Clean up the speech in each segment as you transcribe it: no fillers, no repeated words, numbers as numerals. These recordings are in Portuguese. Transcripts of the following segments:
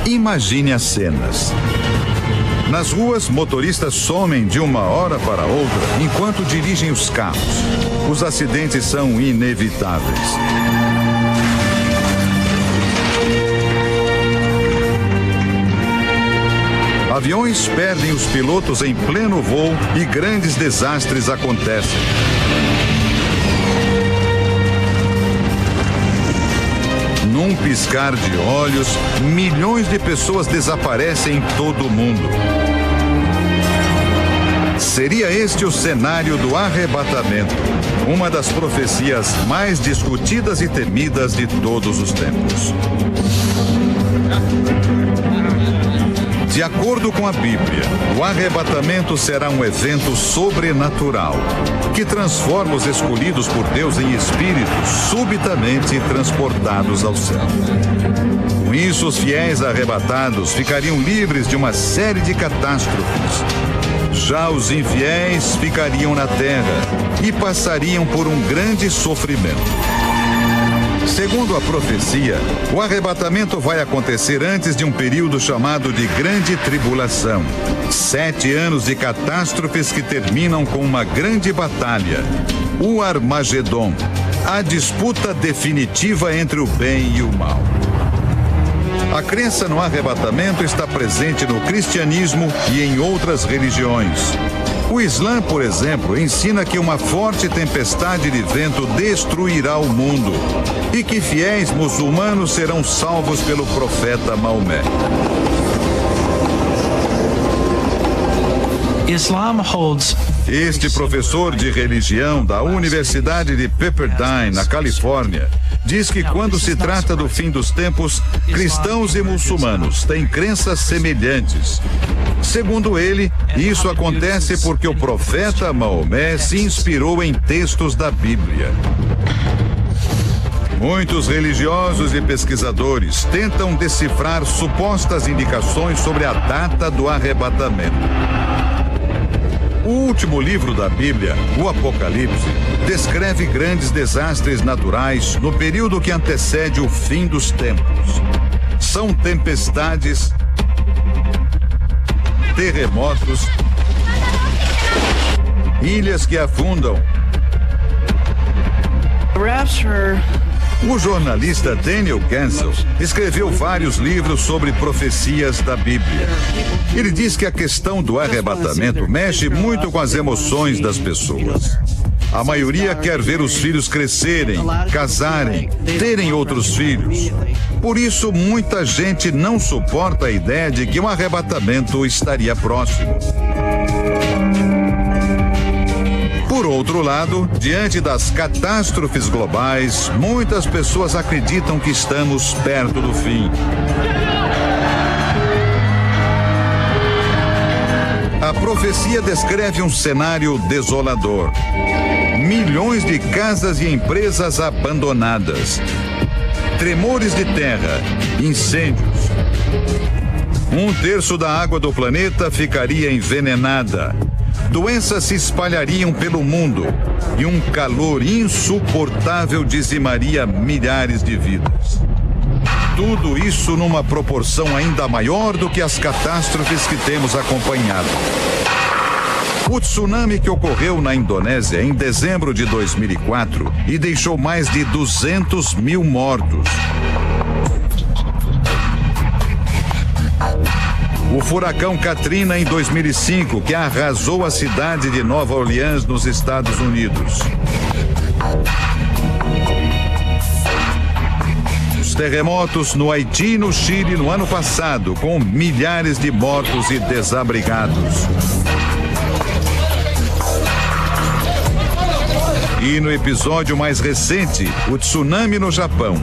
Imagine as cenas. Nas ruas, motoristas somem de uma hora para outra enquanto dirigem os carros. Os acidentes são inevitáveis. Aviões perdem os pilotos em pleno voo e grandes desastres acontecem. Num piscar de olhos, milhões de pessoas desaparecem em todo o mundo. Seria este o cenário do arrebatamento, uma das profecias mais discutidas e temidas de todos os tempos. De acordo com a Bíblia, o arrebatamento será um evento sobrenatural, que transforma os escolhidos por Deus em espíritos subitamente transportados ao céu. Com isso, os fiéis arrebatados ficariam livres de uma série de catástrofes. Já os infiéis ficariam na terra e passariam por um grande sofrimento. Segundo a profecia, o arrebatamento vai acontecer antes de um período chamado de Grande Tribulação. 7 anos de catástrofes que terminam com uma grande batalha, o Armagedon, a disputa definitiva entre o bem e o mal. A crença no arrebatamento está presente no cristianismo e em outras religiões. O Islã, por exemplo, ensina que uma forte tempestade de vento destruirá o mundo e que fiéis muçulmanos serão salvos pelo profeta Maomé. Este professor de religião da Universidade de Pepperdine, na Califórnia, diz que quando se trata do fim dos tempos, cristãos e muçulmanos têm crenças semelhantes. Segundo ele, isso acontece porque o profeta Maomé se inspirou em textos da Bíblia. Muitos religiosos e pesquisadores tentam decifrar supostas indicações sobre a data do arrebatamento. O último livro da Bíblia, o Apocalipse, descreve grandes desastres naturais no período que antecede o fim dos tempos. São tempestades, terremotos, ilhas que afundam. O jornalista Daniel Gansel escreveu vários livros sobre profecias da Bíblia. Ele diz que a questão do arrebatamento mexe muito com as emoções das pessoas. A maioria quer ver os filhos crescerem, casarem, terem outros filhos. Por isso, muita gente não suporta a ideia de que um arrebatamento estaria próximo. Por outro lado, diante das catástrofes globais, muitas pessoas acreditam que estamos perto do fim. A profecia descreve um cenário desolador. Milhões de casas e empresas abandonadas. Tremores de terra, incêndios. 1/3 da água do planeta ficaria envenenada. Doenças se espalhariam pelo mundo e um calor insuportável dizimaria milhares de vidas. Tudo isso numa proporção ainda maior do que as catástrofes que temos acompanhado. O tsunami que ocorreu na Indonésia em dezembro de 2004 e deixou mais de 200 mil mortos. O furacão Katrina em 2005, que arrasou a cidade de Nova Orleans, nos Estados Unidos. Os terremotos no Haiti e no Chile no ano passado, com milhares de mortos e desabrigados. E no episódio mais recente, o tsunami no Japão.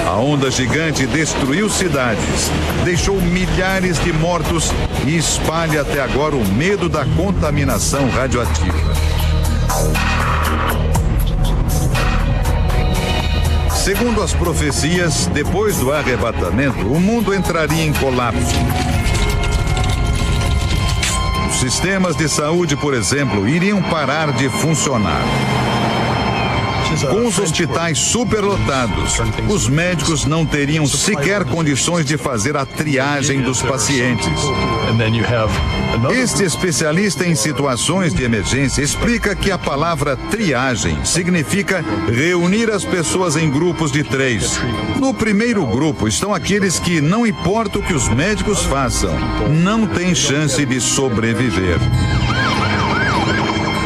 A onda gigante destruiu cidades, deixou milhares de mortos e espalha até agora o medo da contaminação radioativa. Segundo as profecias, depois do arrebatamento, o mundo entraria em colapso. Os sistemas de saúde, por exemplo, iriam parar de funcionar. Com os hospitais superlotados, os médicos não teriam sequer condições de fazer a triagem dos pacientes. Este especialista em situações de emergência explica que a palavra triagem significa reunir as pessoas em grupos de 3. No primeiro grupo estão aqueles que, não importa o que os médicos façam, não têm chance de sobreviver.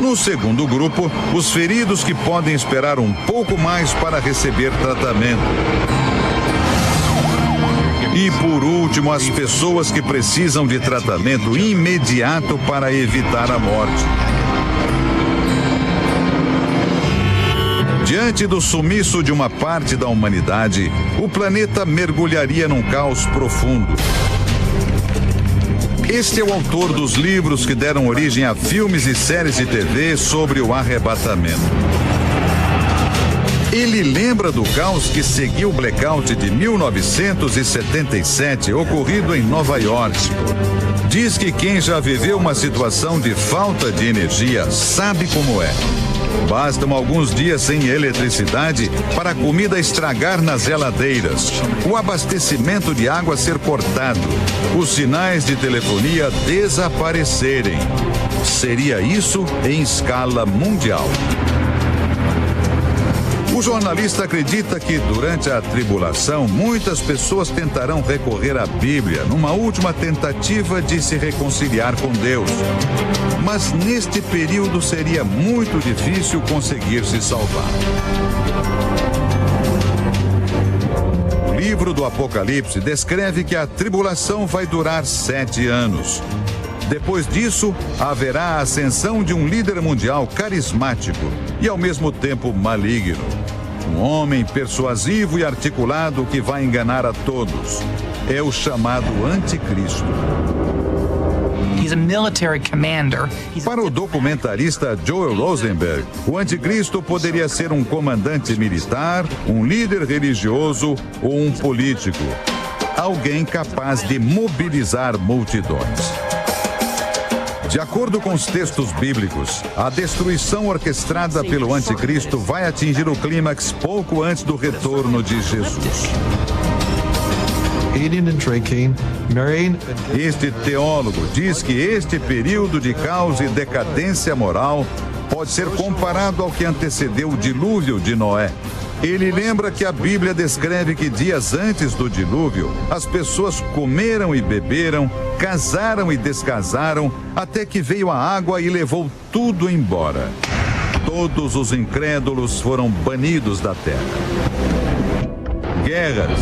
No segundo grupo, os feridos que podem esperar um pouco mais para receber tratamento. E, por último, as pessoas que precisam de tratamento imediato para evitar a morte. Diante do sumiço de uma parte da humanidade, o planeta mergulharia num caos profundo. Este é o autor dos livros que deram origem a filmes e séries de TV sobre o arrebatamento. Ele lembra do caos que seguiu o blackout de 1977, ocorrido em Nova York. Diz que quem já viveu uma situação de falta de energia sabe como é. Bastam alguns dias sem eletricidade para a comida estragar nas geladeiras, o abastecimento de água ser cortado, os sinais de telefonia desaparecerem. Seria isso em escala mundial. O jornalista acredita que, durante a tribulação, muitas pessoas tentarão recorrer à Bíblia numa última tentativa de se reconciliar com Deus. Mas neste período seria muito difícil conseguir se salvar. O livro do Apocalipse descreve que a tribulação vai durar 7 anos. Depois disso, haverá a ascensão de um líder mundial carismático e, ao mesmo tempo, maligno. Um homem persuasivo e articulado que vai enganar a todos. É o chamado Anticristo. Para o documentarista Joel Rosenberg, o Anticristo poderia ser um comandante militar, um líder religioso ou um político. Alguém capaz de mobilizar multidões. De acordo com os textos bíblicos, a destruição orquestrada pelo Anticristo vai atingir o clímax pouco antes do retorno de Jesus. Este teólogo diz que este período de caos e decadência moral pode ser comparado ao que antecedeu o dilúvio de Noé. Ele lembra que a Bíblia descreve que dias antes do dilúvio, as pessoas comeram e beberam, casaram e descasaram, até que veio a água e levou tudo embora. Todos os incrédulos foram banidos da terra. Guerras,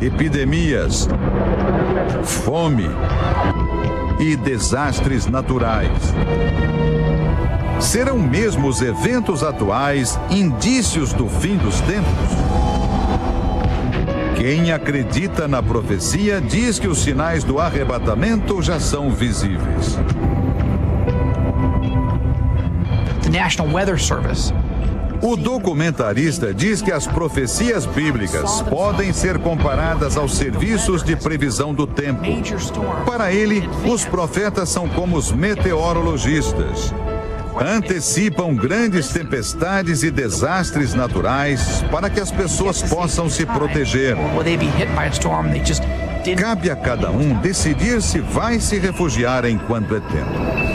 epidemias, fome e desastres naturais. Serão mesmo os eventos atuais indícios do fim dos tempos? Quem acredita na profecia diz que os sinais do arrebatamento já são visíveis. O documentarista diz que as profecias bíblicas podem ser comparadas aos serviços de previsão do tempo. Para ele, os profetas são como os meteorologistas. Antecipam grandes tempestades e desastres naturais para que as pessoas possam se proteger. Cabe a cada um decidir se vai se refugiar enquanto é tempo.